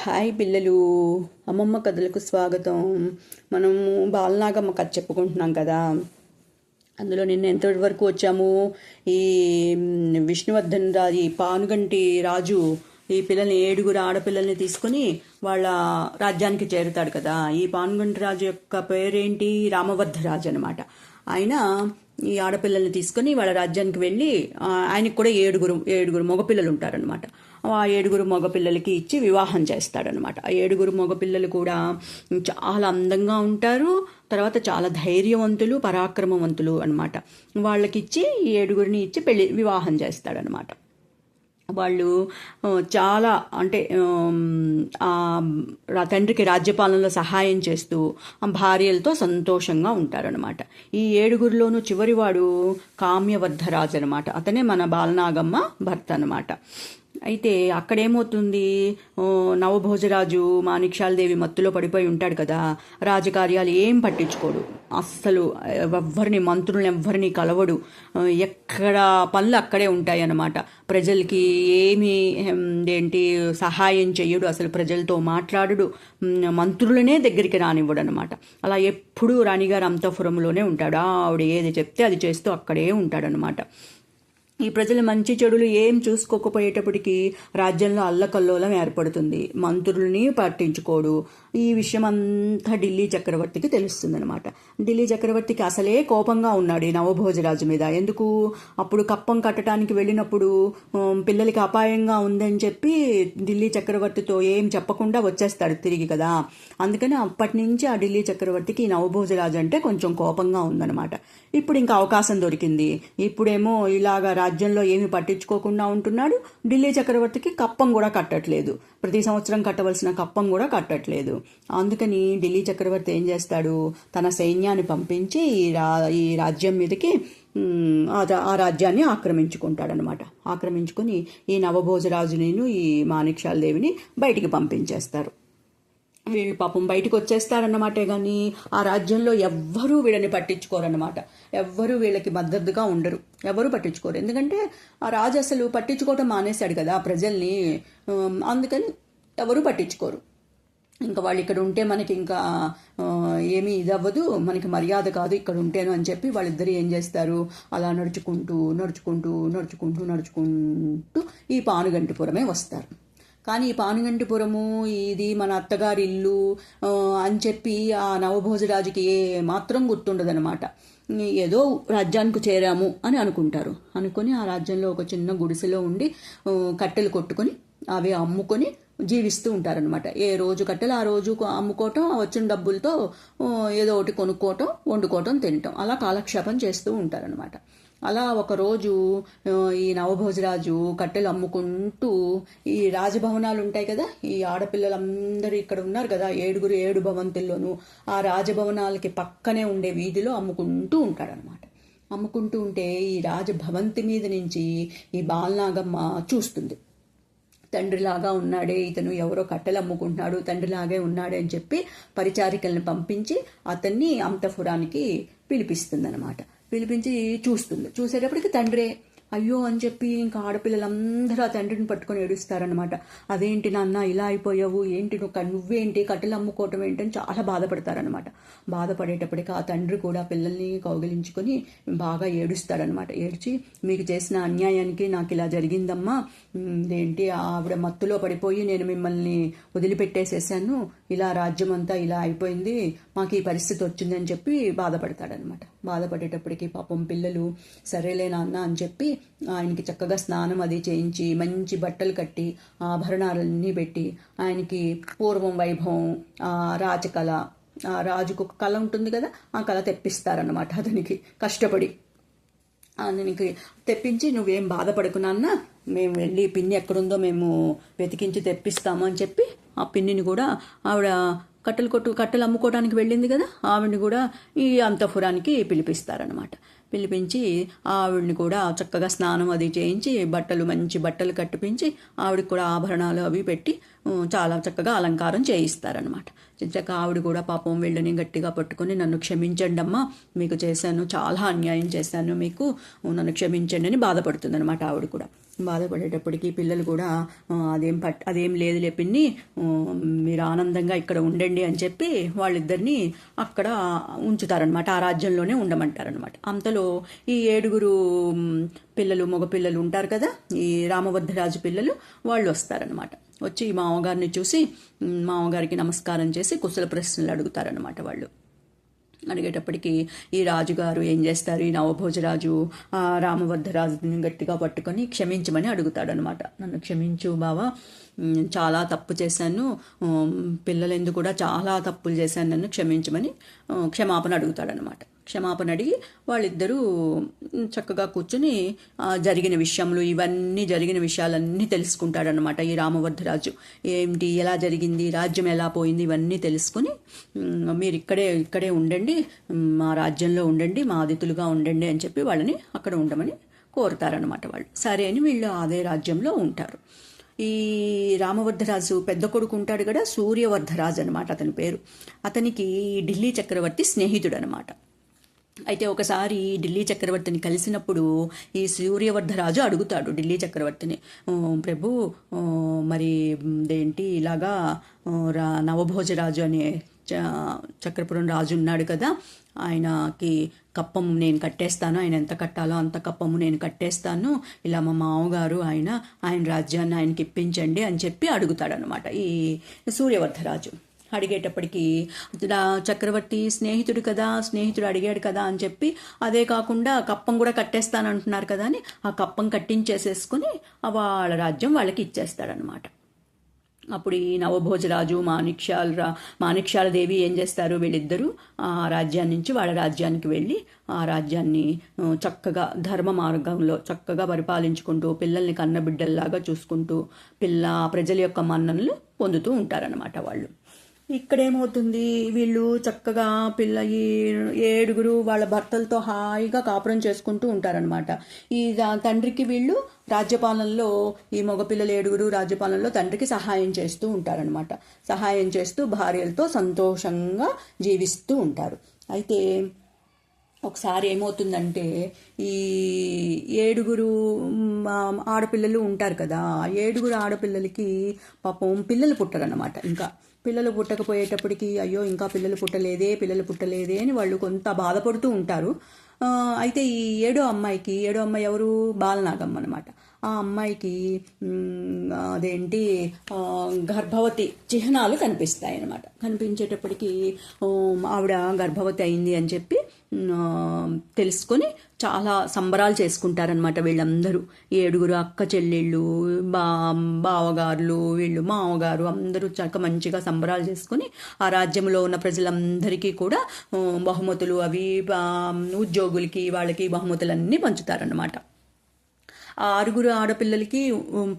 Hi పిల్లలు, అమ్మమ్మ కథలకు స్వాగతం. మనము బాలనాగమ్మ కథ చెప్పుకుంటున్నాం కదా. అందులో నిన్న ఎంతటి వరకు వచ్చాము? ఈ విష్ణువర్ధన్ ఈ పానుగంటి రాజు ఈ పిల్లల్ని 7 ఆడపిల్లల్ని తీసుకుని వాళ్ళ రాజ్యానికి చేరుతాడు కదా. ఈ పానుగంటి రాజు యొక్క పేరేంటి? రామవర్ధరాజు అనమాట. ఆయన ఈ ఆడపిల్లల్ని తీసుకుని వాళ్ళ రాజ్యానికి వెళ్ళి ఆయనకు కూడా ఏడుగురు మగపిల్లలు ఉంటారనమాట. ఆ 7 మగపిల్లలకి ఇచ్చి వివాహం చేస్తాడనమాట. ఆ 7 మగపిల్లలు కూడా చాలా అందంగా ఉంటారు, తర్వాత చాలా ధైర్యవంతులు, పరాక్రమవంతులు అనమాట. వాళ్ళకిచ్చి ఈ 7 ఇచ్చి వివాహం చేస్తాడనమాట. వాళ్ళు చాలా అంటే తండ్రికి రాజ్యపాలనలో సహాయం చేస్తూ భార్యలతో సంతోషంగా ఉంటారనమాట. ఈ 7 చివరివాడు కామ్యవర్ధరాజు అనమాట. అతనే మన బాలనాగమ్మ భర్త అనమాట. అయితే అక్కడేమవుతుంది, నవభోజరాజు మాణిక్యాలదేవి మత్తులో పడిపోయి ఉంటాడు కదా. రాజకార్యాలు ఏం పట్టించుకోడు, అస్సలు మంత్రులను ఎవ్వరిని కలవడు, ఎక్కడ పనులు అక్కడే ఉంటాయి అన్నమాట. ప్రజలకి సహాయం చెయ్యడు, అసలు ప్రజలతో మాట్లాడడు, మంత్రులనే దగ్గరికి రానివ్వడు అనమాట. అలా ఎప్పుడూ రాణిగారు అంతఃపురంలోనే ఉంటాడు. ఆవిడ ఏది చెప్తే అది చేస్తూ అక్కడే ఉంటాడనమాట. ఈ ప్రజల మంచి చెడులు ఏం చూసుకోకపోయేటప్పటికీ రాజ్యంలో అల్లకల్లోలం ఏర్పడుతుంది. మంత్రుల్ని పట్టించుకోడు. ఈ విషయం అంతా ఢిల్లీ చక్రవర్తికి తెలుస్తుందనమాట. ఢిల్లీ చక్రవర్తికి అసలే కోపంగా ఉన్నాడు ఈ నవభోజరాజు మీద. ఎందుకు? అప్పుడు కప్పం కట్టడానికి వెళ్ళినప్పుడు పిల్లలకి అపాయంగా ఉందని చెప్పి ఢిల్లీ చక్రవర్తితో ఏం చెప్పకుండా వచ్చేస్తాడు తిరిగి కదా. అందుకని అప్పటి నుంచి ఆ ఢిల్లీ చక్రవర్తికి ఈ నవభోజరాజు అంటే కొంచెం కోపంగా ఉందన్నమాట. ఇప్పుడు ఇంకా అవకాశం దొరికింది. ఇప్పుడేమో ఇలాగా రాజ్యంలో ఏమి పట్టించుకోకుండా ఉంటున్నాడు. ఢిల్లీ చక్రవర్తికి కప్పం కూడా కట్టట్లేదు, ప్రతి సంవత్సరం కట్టవలసిన కప్పం కూడా కట్టట్లేదు. అందుకని ఢిల్లీ చక్రవర్తి ఏం చేస్తాడు, తన సైన్యాన్ని పంపించి ఈ రాజ్యం మీదకి ఆ రాజ్యాన్ని ఆక్రమించుకుంటాడనమాట. ఆక్రమించుకుని ఈ నవభోజరాజుని ఈ మాణిక్యాలదేవిని బయటికి పంపించేస్తారు. వీళ్ళు పాపం బయటకు వచ్చేస్తారన్నమాటే కానీ ఆ రాజ్యంలో ఎవ్వరూ వీళ్ళని పట్టించుకోరన్నమాట. ఎవ్వరూ వీళ్ళకి మద్దతుగా ఉండరు, ఎవరు పట్టించుకోరు. ఎందుకంటే ఆ రాజు అసలు పట్టించుకోవటం మానేశాడు కదా ప్రజల్ని. అందుకని ఎవరు పట్టించుకోరు. ఇంకా వాళ్ళు ఇక్కడ ఉంటే మనకి ఇంకా ఏమీ ఇదవ్వదు, మనకి మర్యాద కాదు ఇక్కడ ఉంటేను అని చెప్పి వాళ్ళిద్దరు ఏం చేస్తారు, అలా నడుచుకుంటూ ఈ పానుగంటిపురమే వస్తారు. కానీ ఈ పానుగంటిపురము ఇది మన అత్తగారి ఇల్లు అని చెప్పి ఆ నవభోజరాజుకి ఏ మాత్రం గుర్తుండదనమాట. ఏదో రాజ్యానికి చేరాము అని అనుకుంటారు. అనుకొని ఆ రాజ్యంలో ఒక చిన్న గుడిసెలో ఉండి కట్టెలు కొట్టుకొని అవి అమ్ముకొని జీవిస్తూ ఉంటారనమాట. ఏ రోజు కట్టెలు ఆ రోజు అమ్ముకోవటం, వచ్చిన డబ్బులతో ఏదో ఒకటి కొనుక్కోవటం, వండుకోవటం, తినటం, అలా కాలక్షేపం చేస్తూ ఉంటారనమాట. అలా ఒకరోజు ఈ నవభోజరాజు కట్టెలు అమ్ముకుంటూ ఈ రాజభవనాలు ఉంటాయి కదా, ఈ ఆడపిల్లలందరూ ఇక్కడ ఉన్నారు కదా, 7 భవంతుల్లోనూ ఆ రాజభవనాలకి పక్కనే ఉండే వీధిలో అమ్ముకుంటూ ఉంటాడనమాట. అమ్ముకుంటూ ఉంటే ఈ రాజభవంతి మీద నుంచి ఈ బాలనాగమ్మ చూస్తుంది. తండ్రిలాగా ఉన్నాడే ఇతను, ఎవరో కట్టెలు అమ్ముకుంటున్నాడు, తండ్రిలాగే ఉన్నాడే అని చెప్పి పరిచారికల్ని పంపించి అతన్ని అంతఃపురానికి పిలిపిస్తుందన్నమాట. పిలిపించి చూస్తుంది. చూసేటప్పటికి తండ్రే. అయ్యో అని చెప్పి ఇంకా ఆడపిల్లలందరూ ఆ తండ్రిని పట్టుకొని ఏడుస్తారనమాట. అదేంటి నాన్న ఇలా అయిపోయావు, ఏంటి నువ్వేంటి కట్టెలు అమ్ముకోవటం ఏంటని చాలా బాధపడతారనమాట. బాధపడేటప్పటికి ఆ తండ్రి కూడా పిల్లల్ని కౌగిలించుకొని బాగా ఏడుస్తాడనమాట. ఏడ్చి, మీకు చేసిన అన్యాయానికి నాకు ఇలా జరిగిందమ్మా, ఏంటి ఆవిడ మత్తులో పడిపోయి నేను మిమ్మల్ని వదిలిపెట్టేసేసాను, ఇలా రాజ్యం అంతా ఇలా అయిపోయింది, మాకు ఈ పరిస్థితి వచ్చిందని చెప్పి బాధపడతాడనమాట. బాధపడేటప్పటికి పాపం పిల్లలు సరేలే నాన్న అని చెప్పి ఆయనకి చక్కగా స్నానం అది చేయించి మంచి బట్టలు కట్టి ఆభరణాలన్నీ పెట్టి ఆయనకి పూర్వం వైభవం, రాజకళ, రాజుకు ఒక కళ ఉంటుంది కదా, ఆ కళ తెప్పిస్తారన్నమాట. అతనికి కష్టపడి అతనికి తెప్పించి, నువ్వేం బాధపడుకున్నా, మేము వెళ్ళి పిన్ని ఎక్కడుందో మేము వెతికించి తెప్పిస్తాము అని చెప్పి ఆ పిన్నిని కూడా ఆవిడ కట్టెలు అమ్ముకోవడానికి వెళ్ళింది కదా, ఆవిడని కూడా ఈ అంతఃపురానికి పిలిపిస్తారనమాట. పిలిపించి ఆవిడని కూడా చక్కగా స్నానం అది చేయించి మంచి బట్టలు కట్టిపించి ఆవిడకి కూడా ఆభరణాలు అవి పెట్టి చాలా చక్కగా అలంకారం చేయిస్తారనమాట. చక్కగా ఆవిడ కూడా పాపం వీళ్ళని గట్టిగా పట్టుకొని, నన్ను క్షమించండి అమ్మా, మీకు చేశాను, చాలా అన్యాయం చేశాను, మీకు నన్ను క్షమించండి అని బాధపడుతుంది అనమాట ఆవిడ కూడా. బాధపడేటప్పటికి పిల్లలు కూడా అదేం లేదులే పిన్ని, మీరు ఆనందంగా ఇక్కడ ఉండండి అని చెప్పి వాళ్ళిద్దరిని అక్కడ ఉంచుతారనమాట, ఆ రాజ్యంలోనే ఉండమంటారనమాట. అంతలో ఈ 7 పిల్లలు, మగపిల్లలు ఉంటారు కదా, ఈ రామభద్రరాజు పిల్లలు, వాళ్ళు వస్తారనమాట. వచ్చి మామగారిని చూసి మామగారికి నమస్కారం చేసి కుశల ప్రశ్నలు అడుగుతారనమాట. వాళ్ళు అడిగేటప్పటికి ఈ రాజుగారు ఏం చేస్తారు, ఈ నవభోజరాజు రామభద్రరాజుని గట్టిగా పట్టుకొని క్షమించమని అడుగుతాడనమాట. నన్ను క్షమించు బావా, చాలా తప్పు చేశాను, పిల్లలెందు కూడా చాలా తప్పులు చేశాను, నన్ను క్షమించమని క్షమాపణ అడుగుతాడనమాట. క్షమాపణ అడిగి వాళ్ళిద్దరూ చక్కగా కూర్చుని జరిగిన విషయాలన్నీ తెలుసుకుంటాడనమాట. ఈ రామభద్రరాజు ఏంటి, ఎలా జరిగింది, రాజ్యం ఎలా పోయింది, ఇవన్నీ తెలుసుకుని మీరు ఇక్కడే ఉండండి, మా రాజ్యంలో ఉండండి, మా అతిథులుగా ఉండండి అని చెప్పి వాళ్ళని అక్కడ ఉండమని కోరుతారనమాట. వాళ్ళు సరే అని వీళ్ళు అదే రాజ్యంలో ఉంటారు. ఈ రామభద్రరాజు పెద్ద కొడుకు ఉంటాడు కదా, సూర్యవర్ధరాజు అనమాట అతని పేరు. అతనికి ఢిల్లీ చక్రవర్తి స్నేహితుడు అనమాట. అయితే ఒకసారి ఢిల్లీ చక్రవర్తిని కలిసినప్పుడు ఈ సూర్యవర్ధరాజు అడుగుతాడు ఢిల్లీ చక్రవర్తిని, ప్రభు మరి ఏంటి ఇలాగా నవభోజరాజు అనే చక్రపురం రాజు ఉన్నాడు కదా, ఆయనకి కప్పము నేను కట్టేస్తాను, ఆయన ఎంత కట్టాలో అంత కప్పము నేను కట్టేస్తాను, ఇలా మా మామగారు ఆయన రాజ్యాన్ని ఆయనకి ఇప్పించండి అని చెప్పి అడుగుతాడనమాట ఈ సూర్యవర్ధరాజు. అడిగేటప్పటికి చక్రవర్తి స్నేహితుడు అడిగాడు కదా అని చెప్పి, అదే కాకుండా కప్పం కూడా కట్టేస్తానంటున్నారు కదా అని ఆ కప్పం కట్టించేసేసుకుని వాళ్ళ రాజ్యం వాళ్ళకి ఇచ్చేస్తాడనమాట. అప్పుడు ఈ నవభోజరాజు మాణిక్యాల దేవి ఏం చేస్తారు, వీళ్ళిద్దరూ ఆ రాజ్యాన్ని నుంచి వాళ్ళ రాజ్యానికి వెళ్ళి ఆ రాజ్యాన్ని చక్కగా ధర్మ మార్గంలో చక్కగా పరిపాలించుకుంటూ పిల్లల్ని కన్నబిడ్డల్లాగా చూసుకుంటూ ప్రజల యొక్క మన్ననలు పొందుతూ ఉంటారనమాట వాళ్ళు. ఇక్కడేమవుతుంది, వీళ్ళు చక్కగా ఈ 7 వాళ్ళ భర్తలతో హాయిగా కాపురం చేసుకుంటూ ఉంటారనమాట. ఈ తండ్రికి వీళ్ళు రాజ్యపాలనలో, ఈ మగపిల్లలు 7 రాజ్యపాలనలో తండ్రికి సహాయం చేస్తూ ఉంటారనమాట. సహాయం చేస్తూ భార్యలతో సంతోషంగా జీవిస్తూ ఉంటారు. అయితే ఒకసారి ఏమవుతుందంటే, ఈ 7 ఆడపిల్లలు ఉంటారు కదా, 7 ఆడపిల్లలకి పాపం పిల్లలు పుట్టరన్నమాట. ఇంకా పిల్లలు పుట్టకపోయేటప్పటికి అయ్యో ఇంకా పిల్లలు పుట్టలేదే అని వాళ్ళు కొంత బాధపడుతూ ఉంటారు. అయితే ఈ 7వ అమ్మాయి ఎవరు, బాలనాగమ్మ అనమాట. ఆ అమ్మాయికి గర్భవతి చిహ్నాలు కనిపిస్తాయి అన్నమాట. కనిపించేటప్పటికి ఆవిడ గర్భవతి అయింది అని చెప్పి తెలుసుకొని చాలా సంబరాలు చేసుకుంటారనమాట వీళ్ళందరూ. 7 అక్క చెల్లెళ్ళు, బావగారులు, వీళ్ళు మామగారు అందరూ మంచిగా సంబరాలు చేసుకుని ఆ రాజ్యంలో ఉన్న ప్రజలందరికీ కూడా బహుమతులు అవి ఉద్యోగులకి వాళ్ళకి బహుమతులన్నీ పంచుతారనమాట. ఆ 6 ఆడపిల్లలకి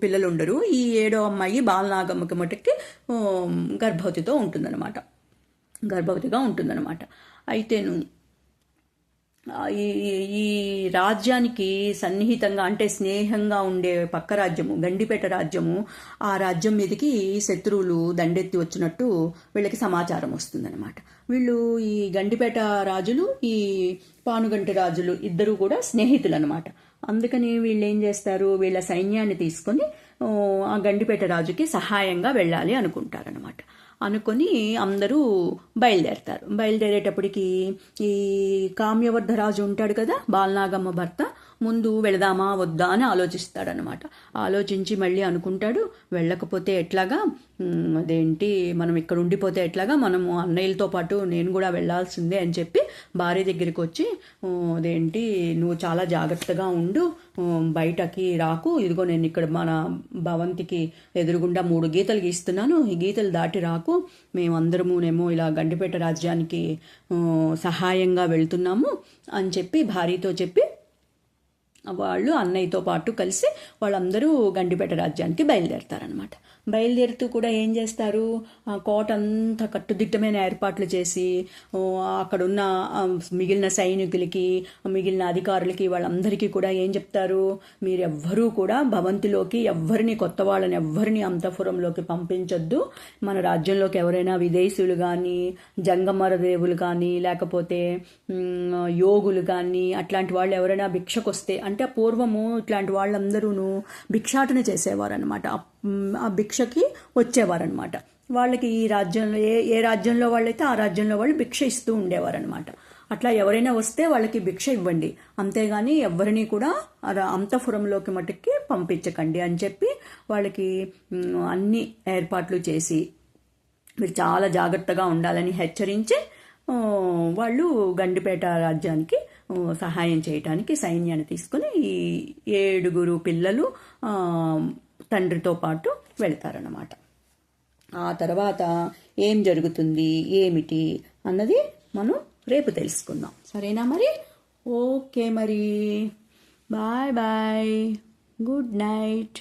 పిల్లలు ఉండరు. ఈ 7వ అమ్మాయి బాలనాగమ్మకి మటుకి గర్భవతిగా ఉంటుందన్నమాట. అయితేను ఈ రాజ్యానికి సన్నిహితంగా అంటే స్నేహంగా ఉండే పక్క రాజ్యము గండిపేట రాజ్యము, ఆ రాజ్యం మీదకి శత్రువులు దండెత్తి వచ్చినట్టు వీళ్ళకి సమాచారం వస్తుందన్నమాట. వీళ్ళు ఈ గండిపేట రాజులు, ఈ పానుగంటి రాజులు ఇద్దరు కూడా స్నేహితులు అనమాట. అందుకని వీళ్ళు ఏం చేస్తారు, వీళ్ళ సైన్యాన్ని తీసుకొని ఆ గండిపేట రాజుకి సహాయంగా వెళ్ళాలి అనుకుంటారనమాట. అనుకొని అందరూ బయలుదేరతారు. బయలుదేరేటప్పటికి ఈ కామ్యవర్ధరాజు ఉంటాడు కదా, బాలనాగమ్మ భర్త, ముందు వెళదామా వద్దా అని ఆలోచిస్తాడనమాట. ఆలోచించి మళ్ళీ అనుకుంటాడు, వెళ్ళకపోతే ఎట్లాగా, మనం ఇక్కడ ఉండిపోతే ఎట్లాగా, మనము అన్నయ్యలతో పాటు నేను కూడా వెళ్ళాల్సిందే అని చెప్పి భార్య దగ్గరికి వచ్చి, నువ్వు చాలా జాగ్రత్తగా ఉండు, బయటకి రాకు, ఇదిగో నేను ఇక్కడ మన భవంతికి ఎదురుగుండా 3 గీతలు గీస్తున్నాను, ఈ గీతలు దాటి రాకు, మేమందరమునేమో ఇలా గండిపేట రాజ్యానికి సహాయంగా వెళ్తున్నాము అని చెప్పి భార్యతో చెప్పి వాళ్ళు అన్నయ్యతో పాటు కలిసి వాళ్ళందరూ గండిపేట రాజ్యానికి బయలుదేరతారనమాట. బయలుదేరుతూ కూడా ఏం చేస్తారు, కోట అంతా కట్టుదిట్టమైన ఏర్పాట్లు చేసి అక్కడున్న మిగిలిన సైనికులకి, మిగిలిన అధికారులకి, వాళ్ళందరికీ కూడా ఏం చెప్తారు, మీరెవ్వరూ కూడా భవంతిలోకి ఎవ్వరిని, కొత్త వాళ్ళని ఎవ్వరిని అంతఃపురంలోకి పంపించొద్దు. మన రాజ్యంలోకి ఎవరైనా విదేశీయులు కానీ, జంగమరదేవులు కానీ, లేకపోతే యోగులు కానీ, అట్లాంటి వాళ్ళు ఎవరైనా భిక్షకొస్తే, అంటే పూర్వము ఇట్లాంటి వాళ్ళందరూను భిక్షాటన చేసేవారనమాట. ఆ భిక్షకి వచ్చేవారనమాట. వాళ్ళకి ఈ రాజ్యంలో ఏ రాజ్యంలో వాళ్ళైతే ఆ రాజ్యంలో వాళ్ళు భిక్ష ఇస్తూ ఉండేవారనమాట. అట్లా ఎవరైనా వస్తే వాళ్ళకి భిక్ష ఇవ్వండి, అంతేగాని ఎవరిని కూడా అంతఃపురంలోకి మటుక్కి పంపించకండి అని చెప్పి వాళ్ళకి అన్ని ఏర్పాట్లు చేసి మీరు చాలా జాగ్రత్తగా ఉండాలని హెచ్చరించి వాళ్ళు గండిపేట రాజ్యానికి సహాయం చేయటానికి సైన్యాన్ని తీసుకుని ఈ 7 పిల్లలు తండ్రితో పాటు వెళ్తారన్నమాట. ఆ తర్వాత ఏం జరుగుతుంది ఏమిటి అన్నది మనం రేపు తెలుసుకుందాం. సరేనా మరి? ఓకే మరి, బాయ్ బాయ్, గుడ్ నైట్.